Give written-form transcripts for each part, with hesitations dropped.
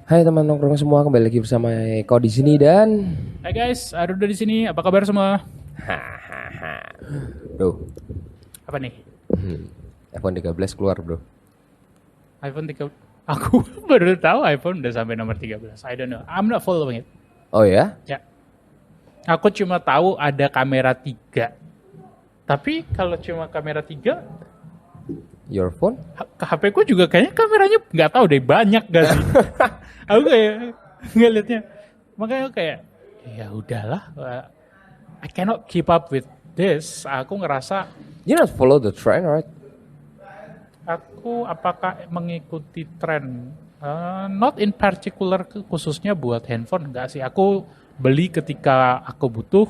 Hai teman nongkrong semua, kembali lagi bersama Eko di sini dan Hai guys, Aru udah di sini. Apa kabar semua? bro, Apa nih? iPhone 13 keluar bro. iPhone 13. Aku baru tahu iPhone udah sampai nomor 13. I don't know. I'm not following it. Oh ya? Ya. Aku cuma tahu ada kamera 3. Tapi kalau cuma kamera 3, Your phone? ke HP ku juga kayaknya kameranya nggak tahu deh banyak gak sih? Aku kayak nggak liatnya. Makanya aku kayak ya udahlah. I cannot keep up with this. Aku ngerasa You not follow the trend, right? aku apakah mengikuti tren? Not in particular khususnya buat handphone enggak sih. Aku beli ketika aku butuh,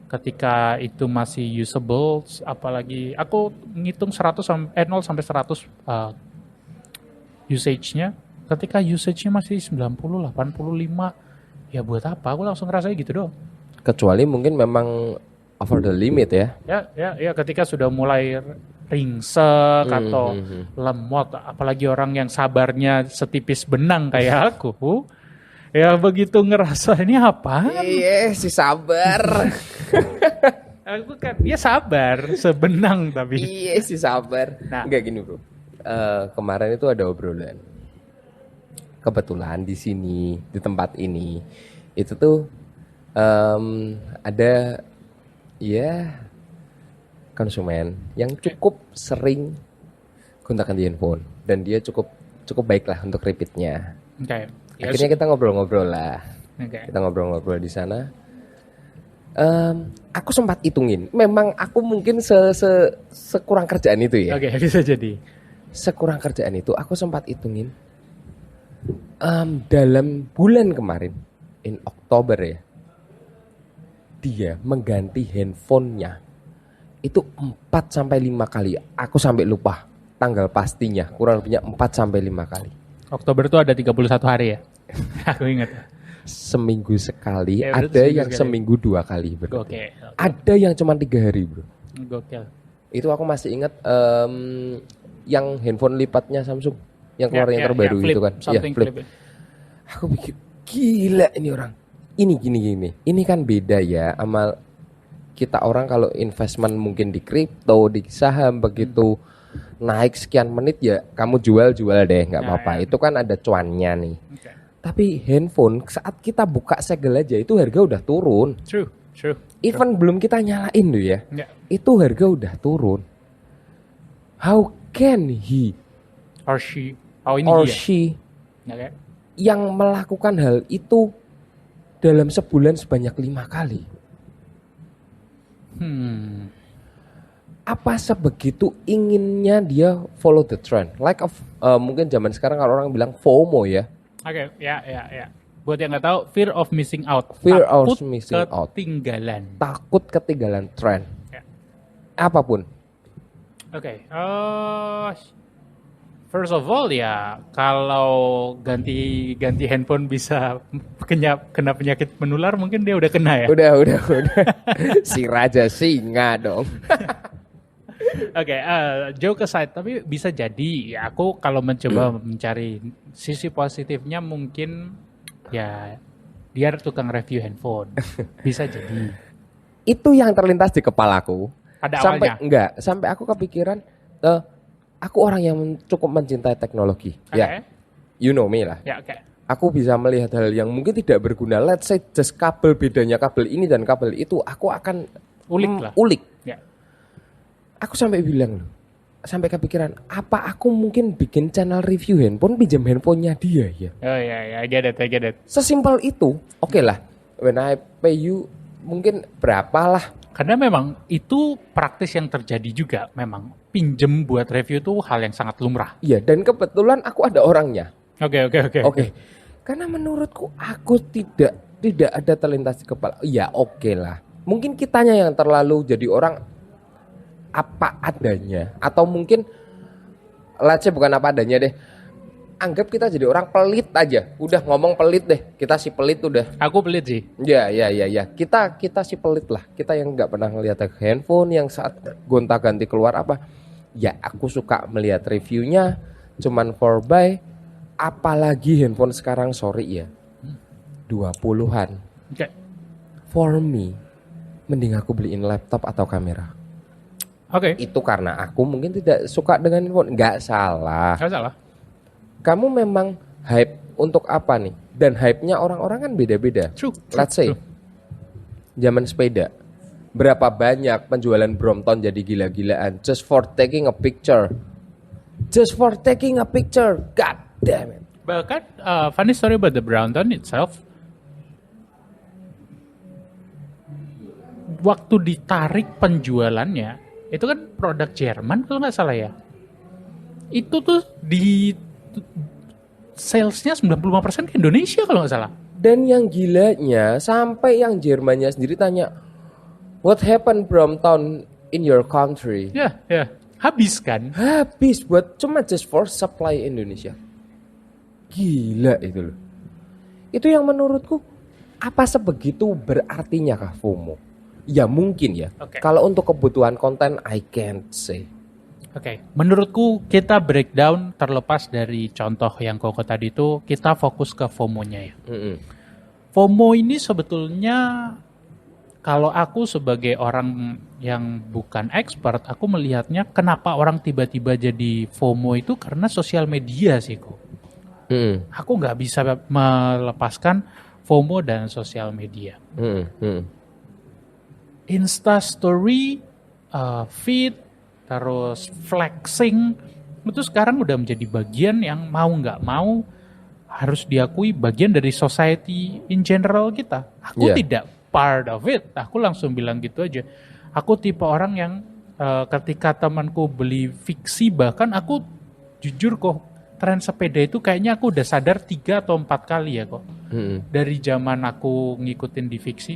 ketika itu masih usable, apalagi aku ngitung 0 sampai 100 usage-nya. Ketika usage-nya masih 90, 85, ya buat apa? Aku langsung ngerasa gitu doang. Kecuali mungkin memang over the limit ya. Ya, ketika sudah mulai ringsek atau lemot, apalagi orang yang sabarnya setipis benang kayak aku, ya begitu ngerasa ini apaan? Iya, si sabar. Aku kan, ya sabar, sebenang tapi. Iya, si sabar. Nah. Enggak gini bro. Kemarin itu ada obrolan. Kebetulan di sini, di tempat ini, itu tuh ada ya konsumen yang cukup sering gonta-ganti handphone dan dia cukup baik lah untuk repeatnya. Oke. Ya, Akhirnya kita ngobrol-ngobrol lah. Oke. Kita ngobrol-ngobrol di sana. Aku sempat hitungin. Memang aku mungkin sekurang kerjaan itu ya. Oke, bisa jadi. Sekurang kerjaan itu aku sempat hitungin. Dalam bulan kemarin, in Oktober ya, dia mengganti handphonenya itu 4 sampai 5 kali. Aku sampai lupa tanggal pastinya, kurang lebihnya 4 sampai 5 kali. Oktober itu ada 31 hari ya. Aku ingat. Seminggu sekali, Ya, ada seminggu yang sekali. seminggu 2 kali bro. Oke. Ada yang cuma 3 hari bro. Gokil. Itu aku masih ingat yang handphone lipatnya Samsung yang keluar yang Ya, terbaru flip, itu kan. Iya, something flip. flip. Aku pikir gila ini orang. Ini gini. Ini kan beda ya sama kita orang kalau investment mungkin di kripto, di saham begitu naik sekian menit ya kamu jual deh nggak Nah, apa-apa. ya. Itu kan ada cuannya nih. Oke. Tapi handphone saat kita buka segel aja itu harga udah turun. True. Even belum kita nyalain tuh ya. Ya. Itu harga udah turun. How can he Or she. Oh ini or dia. she Oke. yang melakukan hal itu dalam sebulan sebanyak 5 kali? Apa sebegitu inginnya dia follow the trend? Like mungkin zaman sekarang kalau orang bilang FOMO ya. Oke, ya. Buat yang nggak tahu, fear of missing out. Fear of Takut missing out. ketinggalan. Takut ketinggalan trend. Ya. Apapun. Oke, first of all ya, kalau ganti handphone bisa kena penyakit menular, mungkin dia udah kena ya. Udah. Si raja singa dong. Oke, joke aside, tapi bisa jadi ya aku kalau mencoba mencari sisi positifnya mungkin ya dia tukang review handphone. Bisa jadi. Itu yang terlintas di kepalaku. Pada Sampai awalnya. sampai aku kepikiran aku orang yang cukup mencintai teknologi. Oke. Ya, you know me lah. Ya, oke. Aku bisa melihat hal yang mungkin tidak berguna. Let's say just kabel, bedanya kabel ini dan kabel itu, aku akan Ulik lah. Ulik. Ya. Aku sampai bilang loh, sampai kepikiran, apa aku mungkin bikin channel review handphone, pinjam handphonenya dia ya? Oh ya, I get it. Sesimpel itu. Oke lah, when I pay you mungkin berapa lah. Karena memang itu praktis yang terjadi juga. Memang pinjem buat review itu hal yang sangat lumrah. Iya, dan kebetulan aku ada orangnya. Oke. Oke. Karena menurutku aku tidak ada terlintas di kepala. Ya oke lah. Mungkin kitanya yang terlalu jadi orang apa adanya, atau mungkin let's say bukan apa adanya deh. Anggap kita jadi orang pelit aja. Udah ngomong pelit deh. Kita si pelit udah. Aku pelit sih. Ya. Kita si pelit lah. Kita yang nggak pernah ngeliat handphone yang saat gonta-ganti keluar apa. Ya aku suka melihat reviewnya. Cuman for buy. Apalagi handphone sekarang, sorry ya, 20-an. Oke. For me, mending aku beliin laptop atau kamera. Oke. Itu karena aku mungkin tidak suka dengan handphone. Nggak salah. Nggak salah. Kamu memang hype untuk apa nih? Dan hype-nya orang-orang kan beda-beda. True. Let's say, zaman sepeda. Berapa banyak penjualan Brompton jadi gila-gilaan just for taking a picture. Just for taking a picture. God damn it. Bahkan funny story about the Brompton itself. Waktu ditarik penjualannya, itu kan produk Jerman kalau nggak salah ya. Itu tuh di salesnya 95% ke Indonesia kalau nggak salah. Dan yang gilanya sampai yang Jermannya sendiri tanya, what happened Brompton in your country? Ya, ya. Habis kan? Habis buat cuma just for supply Indonesia. Gila itu loh. Itu yang menurutku apa sebegitu berartinya kah FOMO? Ya mungkin ya. Oke. Kalau untuk kebutuhan konten I can't say. Oke, menurutku kita breakdown terlepas dari contoh yang Koko tadi itu, kita fokus ke FOMO-nya ya. FOMO ini sebetulnya kalau aku sebagai orang yang bukan expert, aku melihatnya kenapa orang tiba-tiba jadi FOMO itu karena sosial media sih kok. Aku nggak bisa melepaskan FOMO dan sosial media. Insta story, feed, terus flexing, itu sekarang udah menjadi bagian yang mau nggak mau harus diakui bagian dari society in general kita. Aku tidak part of it, aku langsung bilang gitu aja. Aku tipe orang yang ketika temanku beli fiksi, bahkan aku jujur kok, tren sepeda itu kayaknya aku udah sadar 3 atau 4 kali ya kok. Dari zaman aku ngikutin di fiksi,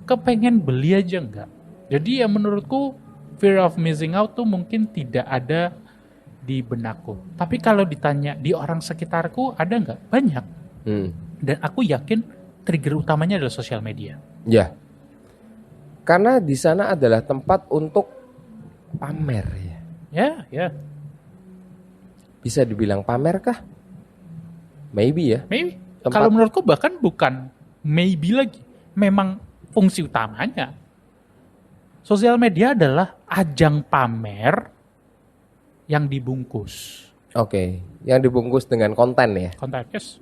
kepengen beli aja enggak. Jadi ya menurutku fear of missing out tuh mungkin tidak ada di benakku. Tapi kalau ditanya di orang sekitarku ada nggak? Banyak. Dan aku yakin trigger utamanya adalah sosial media. Ya. Karena di sana adalah tempat untuk pamer ya. Ya. Bisa dibilang pamer kah? Maybe ya. Maybe. Kalau menurutku bahkan bukan maybe lagi. Memang fungsi utamanya. Sosial media adalah ajang pamer yang dibungkus. Oke, yang dibungkus dengan konten ya. Konten, yes.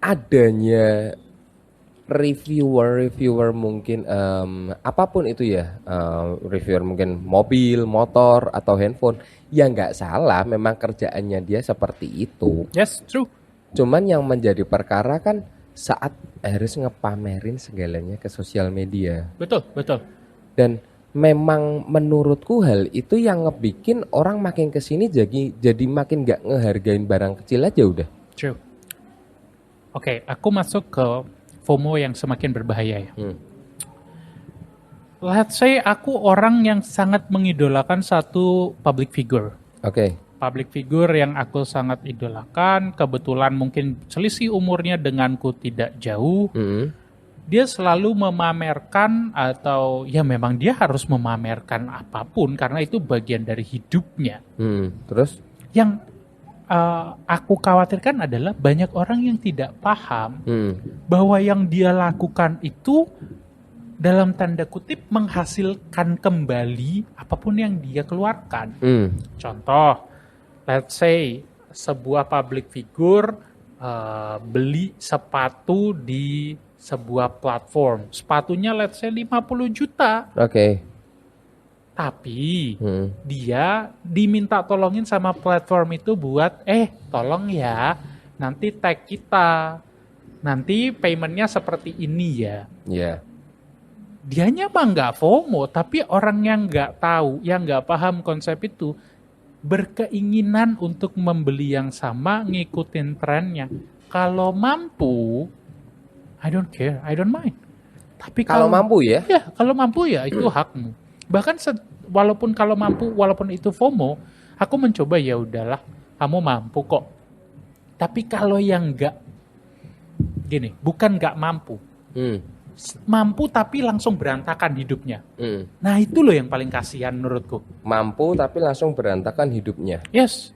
Adanya reviewer mungkin apapun itu ya, reviewer mungkin mobil, motor atau handphone, ya nggak salah, memang kerjaannya dia seperti itu. Yes, true. Cuman yang menjadi perkara kan saat harus ngepamerin segalanya ke sosial media. Betul. Dan memang menurutku hal itu yang ngebikin orang makin kesini jadi makin gak ngehargain barang kecil aja udah. True. Oke, aku masuk ke FOMO yang semakin berbahaya ya. Let's say aku orang yang sangat mengidolakan satu public figure. Oke. Public figure yang aku sangat idolakan, kebetulan mungkin selisih umurnya denganku tidak jauh. Dia selalu memamerkan atau ya memang dia harus memamerkan apapun karena itu bagian dari hidupnya. Terus? Yang aku khawatirkan adalah banyak orang yang tidak paham bahwa yang dia lakukan itu dalam tanda kutip menghasilkan kembali apapun yang dia keluarkan. Contoh, let's say sebuah public figure beli sepatu di sebuah platform. Sepatunya let's say 50 juta. Oke. Tapi dia diminta tolongin sama platform itu buat tolong ya, nanti tag kita. Nanti paymentnya seperti ini ya. Iya. Dianya mah nggak FOMO, tapi orang yang nggak tahu, yang nggak paham konsep itu, berkeinginan untuk membeli yang sama, ngikutin trennya. Kalau mampu, I don't care, I don't mind. Tapi Kalau mampu ya? Ya, kalau mampu ya itu hakmu. Bahkan walaupun kalau mampu, walaupun itu FOMO, aku mencoba ya udahlah, kamu mampu kok. Tapi kalau yang nggak, gini, bukan nggak mampu, mampu tapi langsung berantakan hidupnya. Nah itu loh yang paling kasihan menurutku. Mampu tapi langsung berantakan hidupnya. Yes,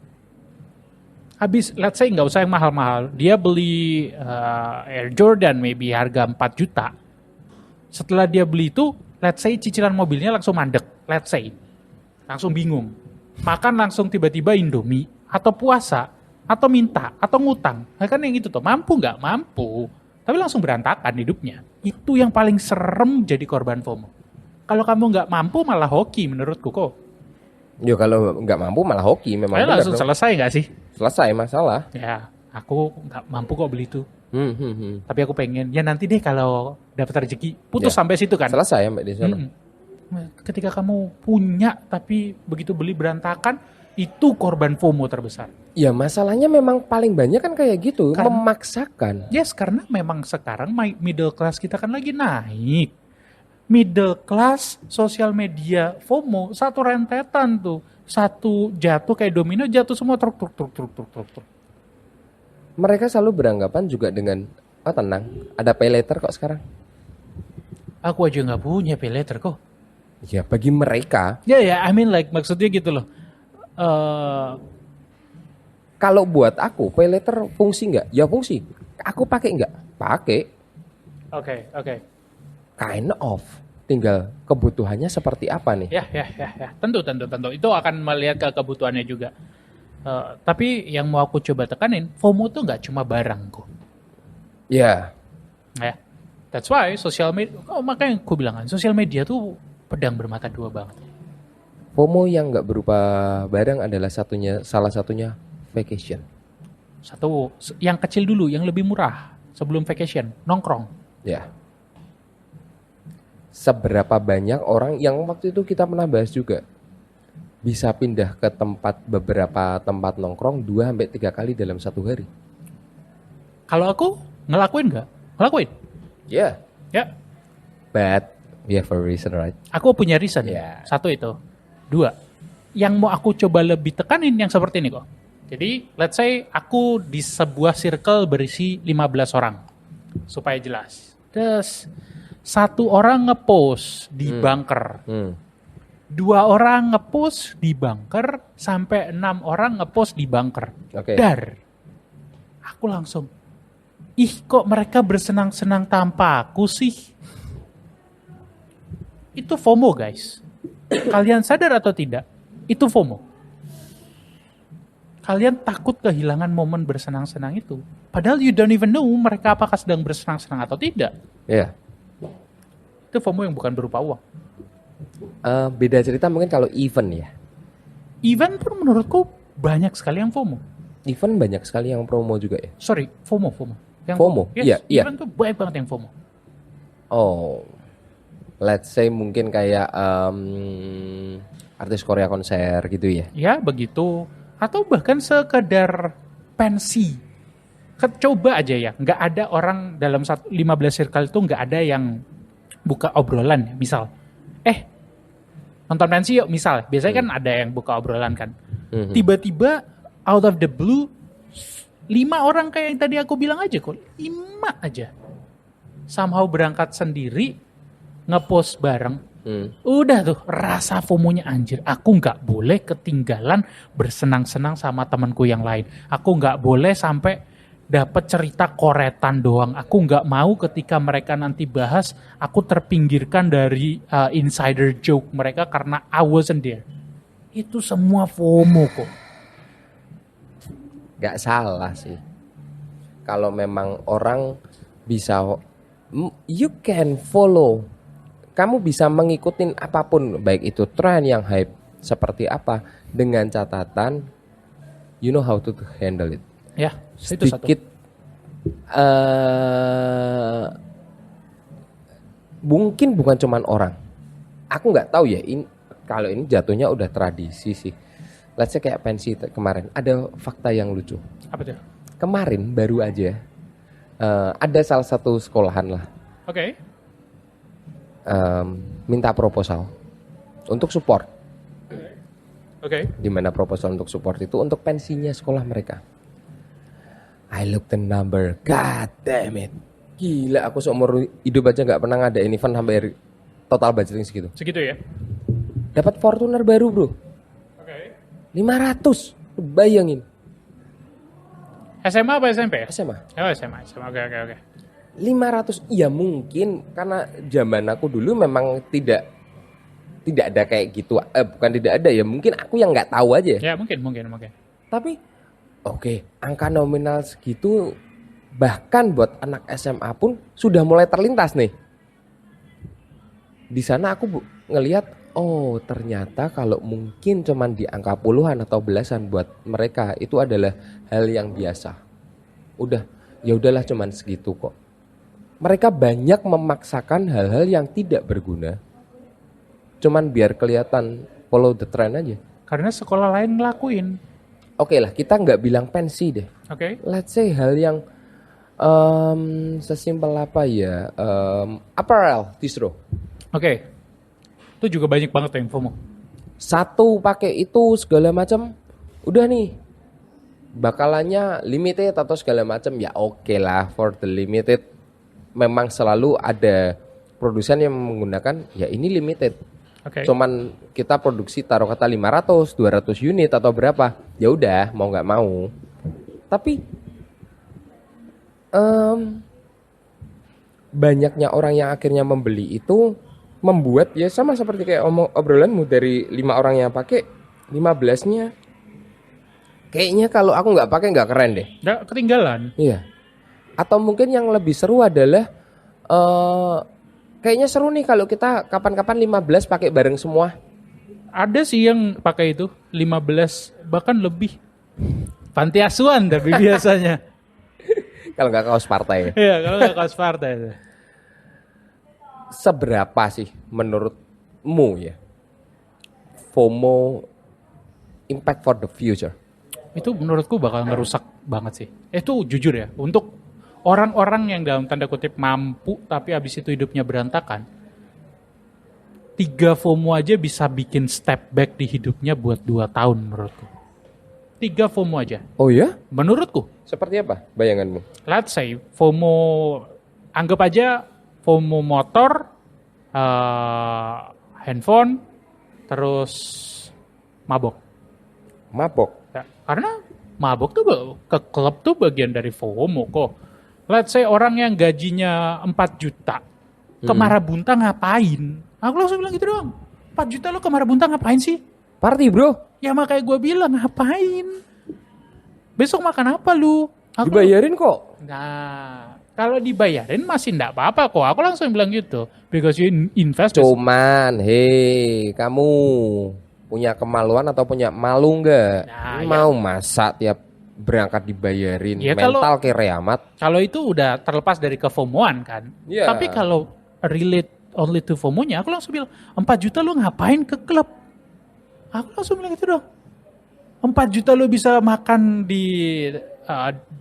Habis, let's say nggak usah yang mahal-mahal. Dia beli Air Jordan maybe harga 4 juta. Setelah dia beli itu, let's say cicilan mobilnya langsung mandek. Let's say. Langsung bingung. Makan langsung tiba-tiba Indomie. Atau puasa. Atau minta. Atau ngutang. Nah, kan yang itu tuh. Mampu nggak? Mampu. Tapi langsung berantakan hidupnya. Itu yang paling serem jadi korban FOMO. Kalau kamu nggak mampu malah hoki menurutku kok. Yo kalau nggak mampu malah hoki memang. Kayak langsung dong. selesai nggak sih? Selesai masalah. Ya, aku nggak mampu kok beli itu. Tapi aku pengen. Ya nanti deh kalau dapat rezeki. Putus Ya. sampai situ kan. Selesai ya Mbak di sana. Ketika kamu punya tapi begitu beli berantakan, itu korban FOMO terbesar. Ya masalahnya memang paling banyak kan kayak gitu, Karena- memaksakan. Yes, karena memang sekarang middle class kita kan lagi naik. Middle class, sosial media, FOMO, satu rentetan tuh. Satu jatuh kayak domino, jatuh semua truk. Mereka selalu beranggapan juga dengan, oh tenang, ada pay later kok sekarang. Aku aja nggak punya pay later kok. Ya bagi mereka, Ya, I mean like maksudnya gitu loh. kalau buat aku pay later fungsi nggak? Ya fungsi. Aku pakai nggak? Pakai. Oke. Kind of. Tinggal kebutuhannya seperti apa nih? Ya. Tentu. Itu akan melihat ke kebutuhannya juga. Tapi yang mau aku coba tekanin, FOMO tuh nggak cuma barang kok. Ya, Ya, that's why sosial media. Oh, makanya aku bilang kan, sosial media tuh pedang bermata dua banget. FOMO yang nggak berupa barang adalah salah satunya vacation. Satu, yang kecil dulu, yang lebih murah sebelum vacation, nongkrong. Ya. Seberapa banyak orang yang waktu itu kita pernah bahas juga bisa pindah ke beberapa tempat nongkrong 2-3 kali dalam satu hari. Kalau aku ngelakuin nggak? Ngelakuin. Ya, Ya, but we have a reason, right? aku punya reason. Ya. Satu itu. Dua, yang mau aku coba lebih tekanin yang seperti ini kok. Jadi, let's say aku di sebuah circle berisi 15 orang. Supaya jelas. Terus, satu orang ngepost di bunker. 2 orang ngepost di bunker. Sampai 6 orang ngepost di bunker. Oke. Dar. Aku langsung, ih kok mereka bersenang-senang tanpa aku sih? Itu FOMO guys. Kalian sadar atau tidak? Itu FOMO. Kalian takut kehilangan momen bersenang-senang itu. Padahal you don't even know mereka apakah sedang bersenang-senang atau tidak. Ya. Itu FOMO yang bukan berupa uang. Beda cerita mungkin kalau event ya. Event pun menurutku banyak sekali yang FOMO. Event banyak sekali yang promo juga ya. Sorry, FOMO. Yang FOMO? Yes, Iya. event tuh banyak banget yang FOMO. Oh, let's say mungkin kayak artis Korea konser gitu ya. Ya begitu. Atau bahkan sekedar pensi. Coba aja ya, nggak ada orang dalam 15 circle itu nggak ada yang buka obrolan ya. Misal, nonton pensi yuk misal. Biasanya kan ada yang buka obrolan kan. Tiba-tiba out of the blue 5 orang kayak yang tadi aku bilang aja kok. 5 aja. Somehow berangkat sendiri, ngepost bareng. Udah tuh rasa FOMO-nya anjir. Aku nggak boleh ketinggalan bersenang-senang sama temanku yang lain. Aku nggak boleh sampai dapat cerita koretan doang. Aku nggak mau ketika mereka nanti bahas, aku terpinggirkan dari insider joke mereka karena I wasn't there. Itu semua FOMO kok. Gak salah sih. Kalau memang orang bisa, you can follow. Kamu bisa mengikutin apapun, baik itu tren yang hype seperti apa, dengan catatan you know how to handle it. Ya, itu satu. Sedikit mungkin bukan cuman orang. Aku nggak tahu ya. Kalau ini jatuhnya udah tradisi sih. Let's say kayak pensi kemarin. Ada fakta yang lucu. Apa tuh? Kemarin baru aja ada salah satu sekolahan lah Oke. minta proposal untuk support. Oke. Dimana proposal untuk support itu untuk pensinya sekolah mereka. I look the number, god damn it, gila, aku seumur hidup aja nggak pernah ngadain event sampai total budgeting segitu. Segitu ya? Dapat Fortuner baru bro, Oke. 500, lu bayangin. SMA apa SMP? SMA. Oh SMA. Oke. 500 ya mungkin karena zaman aku dulu memang tidak ada kayak gitu. Bukan tidak ada ya, mungkin aku yang nggak tahu aja. Ya mungkin. Tapi oke, angka nominal segitu bahkan buat anak SMA pun sudah mulai terlintas nih. Di sana aku ngelihat, oh ternyata kalau mungkin cuman di angka puluhan atau belasan buat mereka itu adalah hal yang biasa. Ya udahlah cuman segitu kok. Mereka banyak memaksakan hal-hal yang tidak berguna. Cuman biar kelihatan follow the trend aja. Karena sekolah lain ngelakuin. Oke lah, kita nggak bilang pensi deh. Oke. Let's say hal yang sesimpel apa ya, apparel, distro. Oke. Itu juga banyak banget yang FOMO. Satu pakai itu segala macam, udah nih bakalannya limited atau segala macam. Ya oke lah, for the limited memang selalu ada produsen yang menggunakan ya ini limited. Oke. Cuman kita produksi taruh kata 500, 200 unit atau berapa. Ya udah, mau nggak mau. Tapi banyaknya orang yang akhirnya membeli itu membuat ya sama seperti kayak obrolanmu, dari 5 orang yang pakai 15-nya kayaknya kalau aku nggak pakai nggak keren deh. Nggak ketinggalan. Iya. Atau mungkin yang lebih seru adalah kayaknya seru nih kalau kita kapan-kapan 15 pakai bareng semua. Ada sih yang pakai itu 15 bahkan lebih. Panti asuhan tapi biasanya. Kalau nggak kaos partai. Iya, kalau nggak kaos partai itu. Seberapa sih menurutmu ya FOMO impact for the future? Itu menurutku bakal ngerusak banget sih. Itu jujur ya, untuk orang-orang yang dalam tanda kutip mampu tapi habis itu hidupnya berantakan. 3 FOMO aja bisa bikin step back di hidupnya buat 2 tahun menurutku. 3 FOMO aja. Oh ya? Menurutku. Seperti apa bayanganmu? Let's say FOMO, anggap aja FOMO motor, handphone, terus mabok. Mabok? Ya, karena mabok tuh ke klub tuh bagian dari FOMO kok. Let's say orang yang gajinya 4 juta ke Marabunta ngapain? Aku langsung bilang gitu doang. 4 juta lo ke Marabunta ngapain sih? Party bro? Ya makanya gue bilang ngapain? Besok makan apa lu? Dibayarin kok. Nah, kalau dibayarin masih enggak apa-apa kok. Aku langsung bilang gitu. Because you invest. Cuman, hei, kamu punya kemaluan atau punya malu nggak? Nah, mau masa tiap berangkat dibayarin? Ya, mental kere amat. Kalau itu udah terlepas dari kefomoan kan. Ya. Tapi kalau relate only to FOMO-nya, aku langsung bilang 4 juta lu ngapain ke klub? Aku langsung bilang gitu dong. 4 juta lu bisa makan di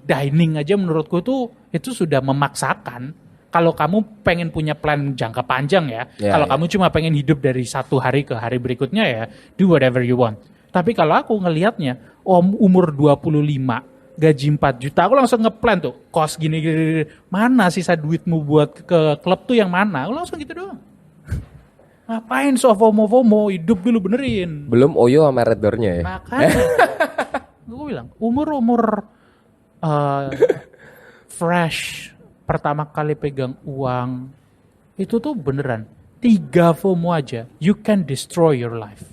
dining aja menurutku tuh itu sudah memaksakan. Kalau kamu pengen punya plan jangka panjang ya, kalau kamu cuma pengen hidup dari satu hari ke hari berikutnya ya, do whatever you want. Tapi kalau aku ngelihatnya, umur 25, gaji 4 juta, aku langsung ngeplan tuh, kos gini, mana sisa duitmu buat ke klub tuh yang mana? Aku langsung gitu doang. Ngapain so FOMO, hidup dulu benerin. Belum Oyo sama Red Door-nya ya? Makanya, gue bilang, umur fresh, pertama kali pegang uang, itu tuh beneran 3 FOMO aja, you can destroy your life.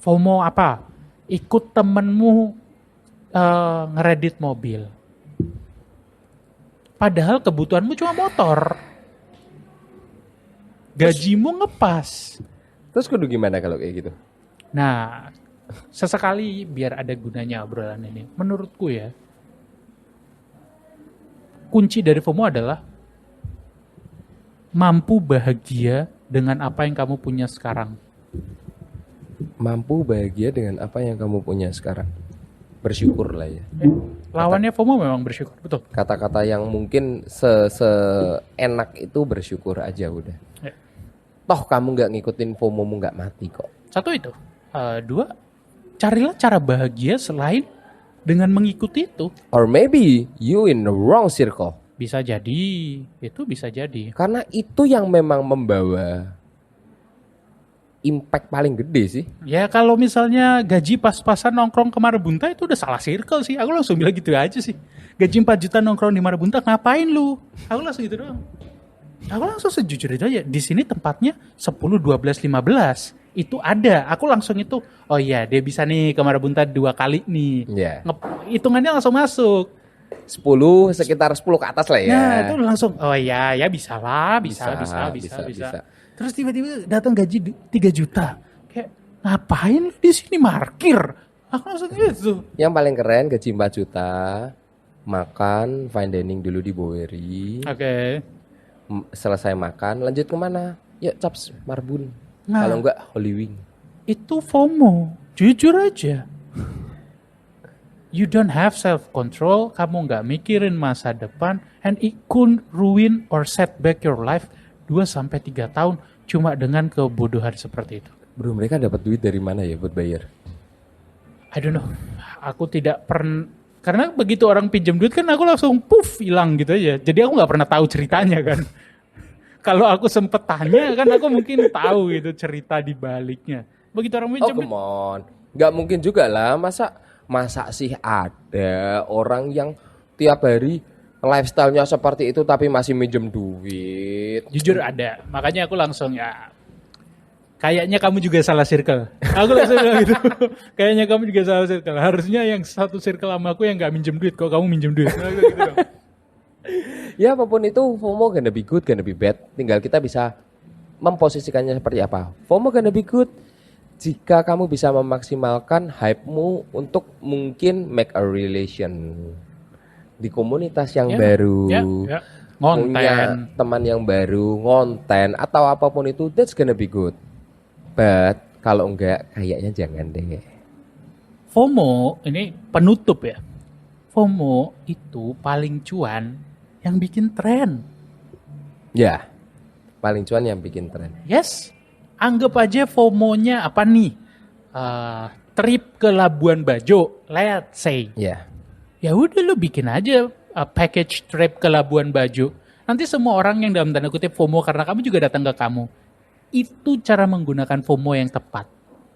FOMO apa? Ikut temenmu ngeredit mobil. Padahal kebutuhanmu cuma motor. Gajimu ngepas. Terus kudu gimana kalau kayak gitu? Nah, sesekali biar ada gunanya obrolan ini. Menurutku ya, kunci dari FOMO adalah mampu bahagia dengan apa yang kamu punya sekarang. Mampu bahagia dengan apa yang kamu punya sekarang. Bersyukur lah ya. Lawannya FOMO memang bersyukur, betul. Kata-kata yang mungkin seenak itu bersyukur aja udah. Ya. Toh kamu nggak ngikutin FOMO-mu nggak mati kok. 1 itu. 2, carilah cara bahagia selain dengan mengikuti itu. Or maybe you in the wrong circle. Bisa jadi, itu bisa jadi. Karena itu yang memang membawa impact paling gede sih. Ya kalau misalnya gaji pas-pasan nongkrong ke Marabunta itu udah salah circle sih. Aku langsung bilang gitu aja sih. Gaji 4 juta nongkrong di Marabunta ngapain lu? Aku langsung gitu doang. Aku langsung sejujurnya aja. Di sini tempatnya 10, 12, 15. Itu ada. Aku langsung itu, oh iya dia bisa nih ke Marabunta 2 kali nih. Iya. Hitungannya langsung masuk. 10 sekitar 10 ke atas lah ya. Nah itu langsung, oh iya ya bisa lah. Bisa. Terus tiba-tiba datang gaji 3 juta. Kayak ngapain lu di sini parkir? Aku langsung gitu. Yang paling keren gaji 4 juta, makan fine dining dulu di Bowery. Oke. Selesai makan, lanjut kemana? Yuk Caps Marbun. Nah. Kalau enggak Holy Wing. Itu FOMO. Jujur aja. You don't have self-control, kamu nggak mikirin masa depan, and it could ruin or set back your life 2-3 tahun cuma dengan kebodohan seperti itu. Bro, mereka dapat duit dari mana ya buat bayar? I don't know. Aku tidak pernah, karena begitu orang pinjam duit kan aku langsung puff hilang gitu aja. Jadi aku nggak pernah tahu ceritanya kan. Kalau aku sempet tanya kan aku mungkin tahu gitu cerita di baliknya. Begitu orang pinjam Come on. Nggak mungkin juga lah, masa sih ada orang yang tiap hari lifestyle-nya seperti itu tapi masih minjem duit. Jujur ada, makanya aku langsung ya kayaknya kamu juga salah circle. Aku langsung bilang gitu. Kayaknya kamu juga salah circle. Harusnya yang satu circle sama aku yang gak minjem duit, kok kamu minjem duit. Gitu. Ya apapun itu, FOMO gonna be good, gonna be bad. Tinggal kita bisa memposisikannya seperti apa. FOMO gonna be good jika kamu bisa memaksimalkan hype-mu untuk mungkin make a relation di komunitas yang baru, Ngonten, punya teman yang baru, ngonten atau apapun itu, that's gonna be good. But kalau enggak, kayaknya jangan deh. FOMO ini penutup ya. FOMO itu paling cuan yang bikin tren. Ya, paling cuan yang bikin tren. Yes, anggap aja FOMO-nya apa nih? Trip ke Labuan Bajo, let's say. Ya. Ya udah lu bikin aja package trip ke Labuan Bajo. Nanti semua orang yang dalam tanda kutip FOMO karena kamu juga datang ke kamu. Itu cara menggunakan FOMO yang tepat.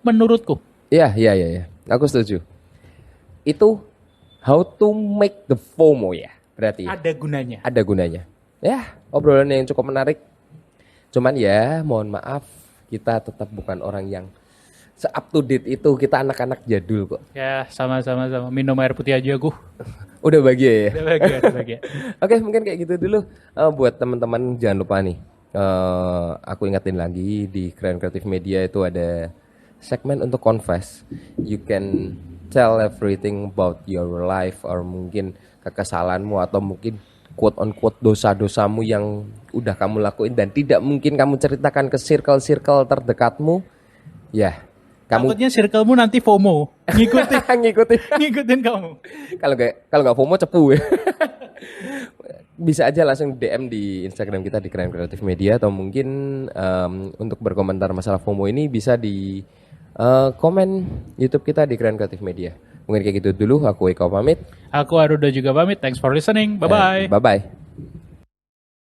Menurutku. Iya. Aku setuju. Itu how to make the FOMO ya. Berarti Ada gunanya. ada gunanya. Ya, obrolan yang cukup menarik. Cuman ya, mohon maaf, kita tetap bukan orang yang se-up to date itu. Kita anak-anak jadul kok. Ya, sama-sama. Minum air putih aja aku. Udah bahagia ya? Udah bahagia. Oke, mungkin kayak gitu dulu. Buat teman-teman jangan lupa nih. Aku ingetin lagi di Keren Kreatif Media itu ada segmen untuk confess. You can tell everything about your life or mungkin kekesalanmu atau mungkin quote on quote dosa-dosamu yang udah kamu lakuin dan tidak mungkin kamu ceritakan ke circle-circle terdekatmu. Ya, kamu Takutnya circle-mu nanti FOMO. Ngikutin kamu. Kalau nggak FOMO cepu ya. Bisa aja langsung DM di Instagram kita di Keren Kreatif Media atau mungkin untuk berkomentar masalah FOMO ini bisa di komen YouTube kita di Keren Kreatif Media. Mungkin kayak gitu dulu. Aku Eko pamit. Aku Aruda juga pamit. Thanks for listening. Bye-bye. Bye-bye.